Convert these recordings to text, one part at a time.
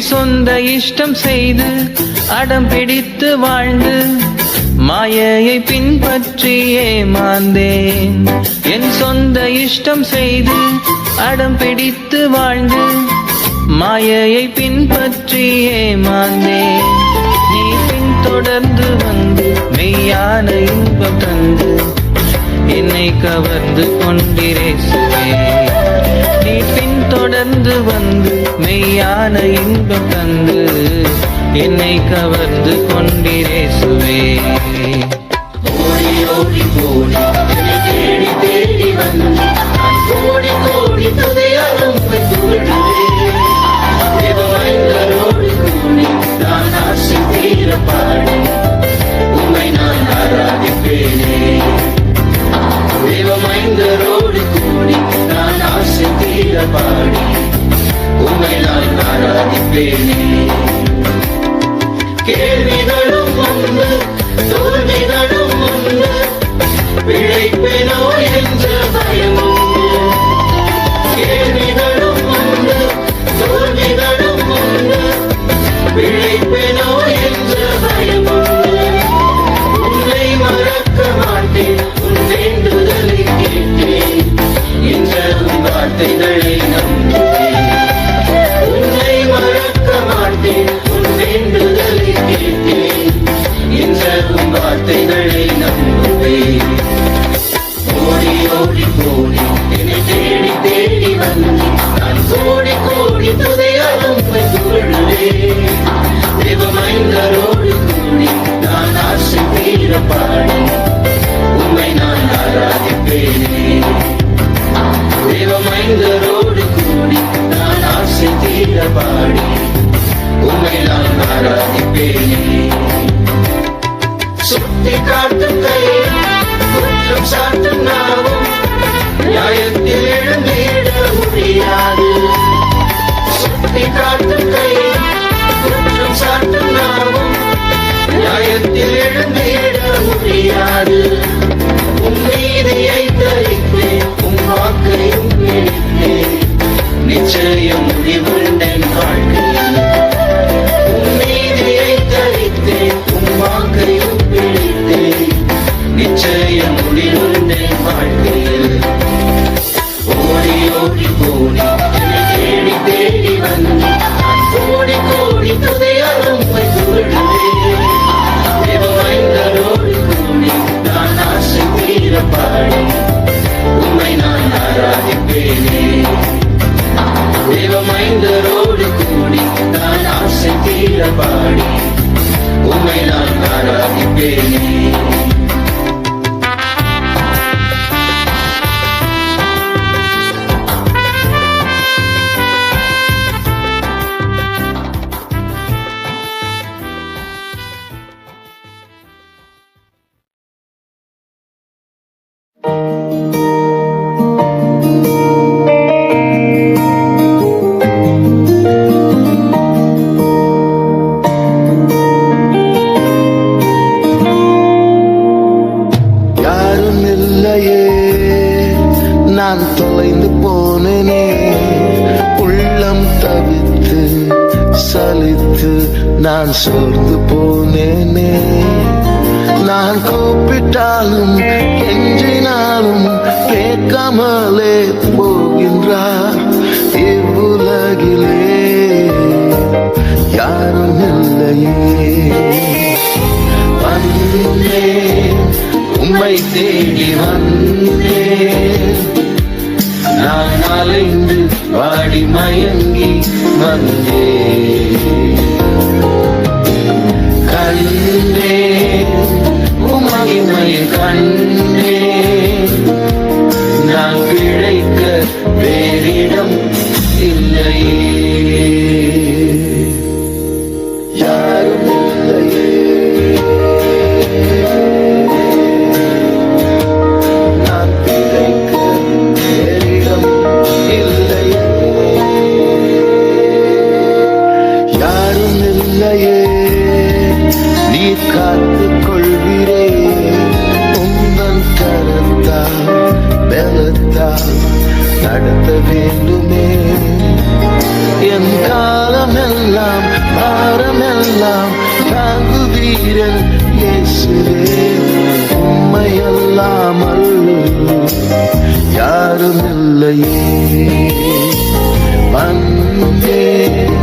என் சொந்த இஷ்டம் செய்து அடம் பிடித்து வாழ்ந்து மாயையை பின்பற்றி ஏமாந்தேன். என் சொந்த இஷ்டம் செய்து அடம் பிடித்து வாழ்ந்து மாயையை பின்பற்றி ஏமாந்தேன். நீ பின்தொடர்ந்து வந்து மெய்யான இன்பம் தந்து என்னை கவர்ந்து கொண்டிரேசுவே. நீ பின்தொடர்ந்து வந்து மெய்யான இன்பம் தந்து என்னை கவர்ந்து கொண்டிரேசுவே. ஓடி ஓடி போடி என்னை தேடி தேடி வந்து கோடி கோடி துதியாலும் தேவமைந்தரோடு கூடி நான் ஆசை தீர பாடி உம்மை நான் ஆராதிப்பேனே. தேவமைந்தரோடு கூடி நான் ஆசை தீர பாடி உம்மை நான் ஆராதிப்பேனே. கேள்விகளும் ஒன்று தோல்விகளும் ஒன்று பிழைப்பேனோ என்ற பயம். கேள்விகளும் ஒன்று தோல்விகளும் ஒன்று பிழைப்பேனோ என்ற பயம். உன்னை மறக்க மாட்டேன் உன் வேண்டுதலை கேட்டேன் என்ற உன் வார்த்தைகளை நம்புவேன். உன்னை மறக்க மாட்டேன் உன் வேண்டுதலை கேட்டேன் என்ற உன் வார்த்தைகளை நம்புவேன். ஓடி ஓடி போடி என்னை தேடி தேடி வந்து நான் கோடி கோடி துதியாலும் புகழுவேன். தேவமைந்தரோடு கூடி நான் ஆசை தீர பாடி உம்மை நான் ஆராதிப்பேனே. தேவமைந்தரோடு கூடி நான் ஆசை தீர பாடி உம்மை நான் ஆராதிப்பேனே. சுட்டி காட்டும் கை குற்றம் சாட்டும் நாவும் நியாயத்தில் எழுந்திட முடியாது. சுட்டி காட்டும் கை குற்றம் சாட்டும் நாவும் நியாயத்தில் எழுந்திட முடியாது. உன் நீதியை தரித்தேன் உன் வாக்கையும் பிடித்தேன் நிச்சயம் முடிவுண்டேன் வாழ்க்கையில். உன் நீதியை தரித்தேன் உன் வாக்கையும் பிடித்தேன் நிச்சயம் முடிவுண்டேன் வாழ்க்கையில். ஓடி ஓடி போடி என்னை தேடி தேடி வந்து நான் கோடி கோடி துதியாலும் புகழுவேன். தேவமைந்தரோடு கூடி நான் ஆசை தீர பாடி உம்மை நான் ஆராதிப்பேனே. தேவமைந்தரோடு கூடி நான் ஆசை தீர பாடி உம்மை நான் ஆராதிப்பேனே. நான் தொலைந்து போனேனே, உள்ளம் தவித்து சலித்து நான் சோர்ந்து போனேனே. நான் கூப்பிட்டாலும் கெஞ்சினாலும் கேட்காமலே போகின்றார். இவ்வுலகிலே யாரும் இல்லையே. வந்தேன் உம்மை தேடி வந்தேன், நான் அலைந்து வாடி மயங்கி வந்தேன். கண்டேன் உம்மை கண்டேன், நான் பிழைக்க வேறிடம் இல்லையே. யாரும் இல்லையே. காத்துக் கொள்கிறே உந்தன் கரத்தால் பலத்தால் நடத்த வேண்டுமே. என் காலமெல்லாம் பாரமெல்லாம் தாங்குவீரன் இயேசுவே. உம்மையல்லாமல் யாரும் இல்லையே. வந்தேன்,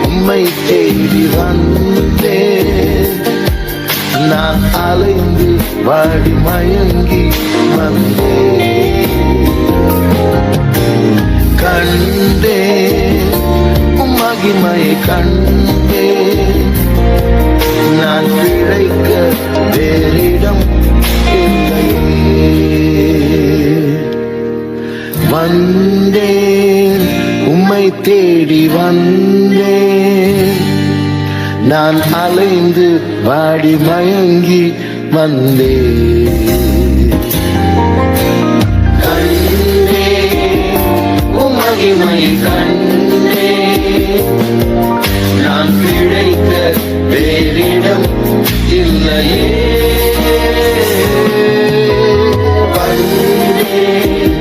உம்மை தேடி வந்தேன். நான் அலைந்து வாடி மயங்கி வந்தேன். கண்டேன் உம் மகிமையை கண்டேன். நான் பிழைக்க வேறிடம் இல்லையே. வந்தேன், உம்மை தேடி வந்தேன். நான் அலைந்து வாடி மயங்கி வந்தேன். கண்டேன் உம் மகிமையை கண்டேன். நான் பிழைக்க வேறிடம் இல்லையே. வந்தேன்,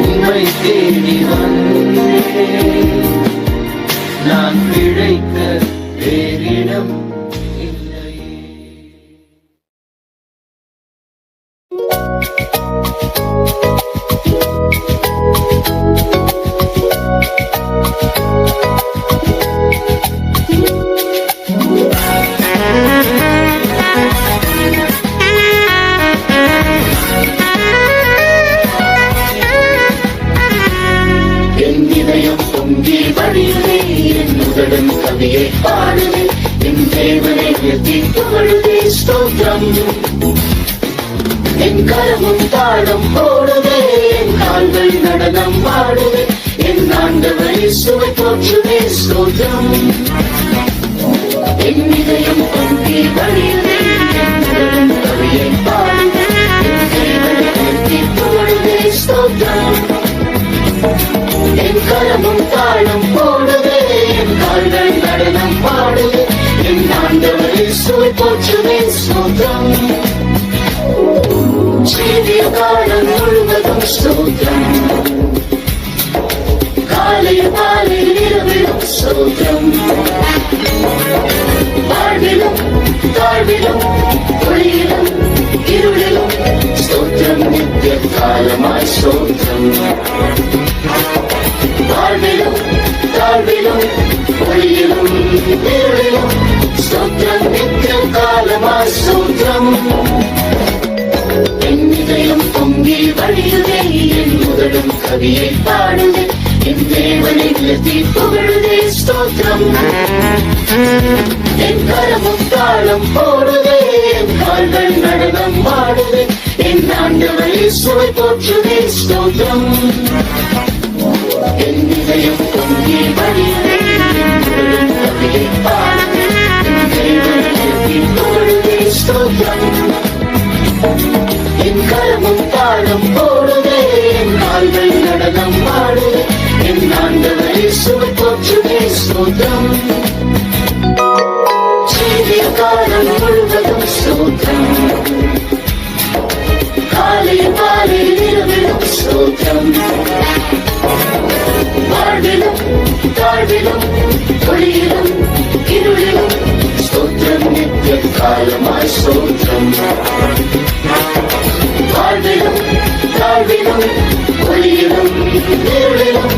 உம்மை தேடி வந்தேன். நான் பிழைக்க வேறிடம் இல்லையே. என் இதயம் பொங்கி வழியுதே, என் முதலும் கவியை பாடுவே. என் தேவனை உயர்த்தி புகழுதே, ஸ்தோத்திரம். என் கரமும் தாளம் போடுவே, என் கால்கள் நடனம் ஆடுவே. என் ஆண்டவரை சுவை போற்றுவே, ஸ்தோத்திரம். என் இதயம் பொங்கி வழியுதே, என் முதலும் கவியை பாடுவே. என் தேவனை உயர்த்தி புகழுதே, ஸ்தோத்திரம். என் கரமும் தாளம் போடுவே, என் கால்கள் நடனம் பாடுவே. என் ஆண்டவரை சுவை போற்றுவே, ஸ்தோத்திரம். ஜீவிய காலம் முழுவதும் ஸ்தோத்திரம். காலை மாலை இரவிலும் ஸ்தோத்திரம். வாழ்விலும் தாழ்விலும் ஒளியிலும் இருளிலும் ஸ்தோத்திரம். நித்திய காலமாய் ஸ்தோத்திரம். வாழ்விலும் தாழ்விலும் ஒளியிலும் இருளிலும் ஸ்தோத்திரம். நித்திய காலமாய் ஸ்தோத்திரம். என் இதயம் பொங்கி வழியுதே, என் முதலும் கவியை பாடுதே. என் தேவனை உயர்த்தி புகழுதே, ஸ்தோத்திரம். என் கரமும் தாளம் போடுதே, என் கால்கள் நடனம் ஆடுதே. என் ஆண்டவரை சுவை போற்றுதே, ஸ்தோத்திரம். என் இதயம் பொங்கி வழியுதே, என் முதலும் கவியை பாடுதே. என் தேவனை உயர்த்தி புகழுதே, ஸ்தோத்திரம். என் கரமும் தாளம் போடுதே, என் கால்கள் நடனம் ஆடுதே. என் ஆண்டவரை சுவை போற்றுதே, ஸ்தோத்திரம். ஜீவிய காலம் முழுவதும் ஸ்தோத்திரம். காலை மாலை இரவிலும் ஸ்தோத்திரம். வாழ்விலும் தாழ்விலும் ஒளியிலும் இருளிலும் ஸ்தோத்திரம். நித்திய காலமாய் ஸ்தோத்திரம். வாழ்விலும் தாழ்விலும் ஒளியிலும் இருளிலும்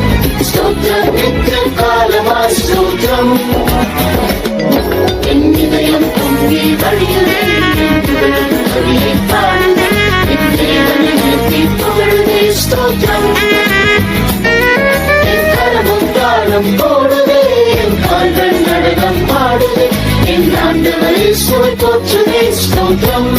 ஸ்தோத்திரம். நித்திய காலமாய் ஸ்தோத்திரம். என் இதயம் பொங்கி வழியுதே, என் முதலும் கவியை பாடுதே. என் தேவனை உயர்த்தி புகழுதே, ஸ்தோத்திரம். என் கரமும் தாளம் போடுதே, என் கால்கள் நடனம் ஆடுதே. என் ஆண்டவரை சுவை போற்றுதே, ஸ்தோத்திரம்.